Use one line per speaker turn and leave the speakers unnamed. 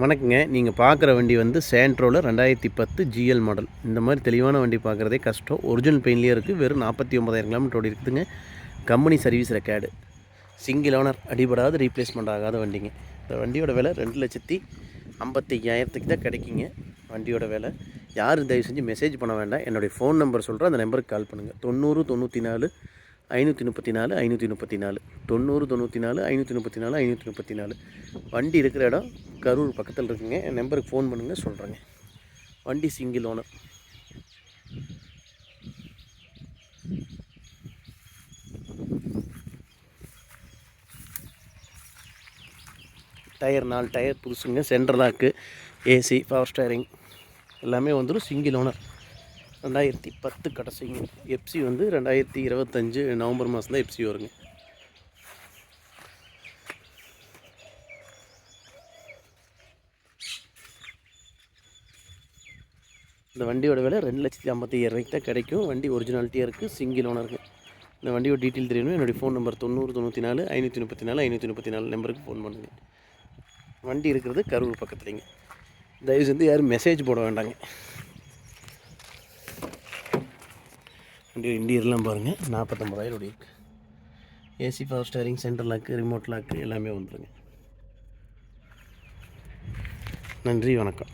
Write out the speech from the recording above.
வணக்கங்க. நீங்கள் பார்க்குற வண்டி வந்து சேண்ட்ரோவில் 2010 ஜிஎல் மாடல். இந்த மாதிரி தெளிவான வண்டி பார்க்குறதே கஷ்டம். ஒரிஜினல் பெயின்லேயே இருக்குது. வெறும் 49,000 கிலோமீட்டர் ஓடி இருக்குதுங்க. Company service record. Single owner, அடிபடாத ரீப்ளேஸ்மெண்ட் ஆகாத வண்டிங்க. இந்த வண்டியோட விலை 2,55,000 தான் கிடைக்குங்க. வண்டியோட விலை யாரும் தயவு செஞ்சு மெசேஜ் பண்ண வேண்டாம். என்னுடைய ஃபோன் நம்பர் சொல்கிறேன், அந்த நம்பருக்கு கால் பண்ணுங்கள். 90 94 534 534 90 94 534 534. வண்டி இருக்கிற இடம் கரூர் பக்கத்தில் இருக்குங்க. என் நம்பருக்கு ஃபோன் பண்ணுங்கள், சொல்கிறேங்க. வண்டி சிங்கிள் ஓனர். டயர் 4 டயர் புதுசுங்க. Central lock, AC, power steering எல்லாமே வந்துடும். Single owner. 2010 கடைசிங்க. எஃப்சி வந்து 2025 நவம்பர் மாதம் தான் எஃப்சி வருங்க. இந்த வண்டியோட விலை 2,55,000 தான் கிடைக்கும். வண்டி ஒரிஜினாலிட்டியாக இருக்குது. சிங்கிள் ஓனருக்கு. இந்த வண்டியோட டீட்டெயில் தெரியணும். என்னுடைய ஃபோன் நம்பர் 90 94 534 534 நம்பருக்கு ஃபோன் பண்ணுங்கள். வண்டி இருக்கிறது கரூர் பக்கத்துலேங்க. தயவு செஞ்சு யாரும் மெசேஜ் போட வேண்டாங்க. வண்டி இன்டீரியர்லாம் பாருங்கள். 49,000 ஓடி இருக்குது. AC, power steering, central lock, remote lock எல்லாமே வந்துடுங்க. நன்றி, வணக்கம்.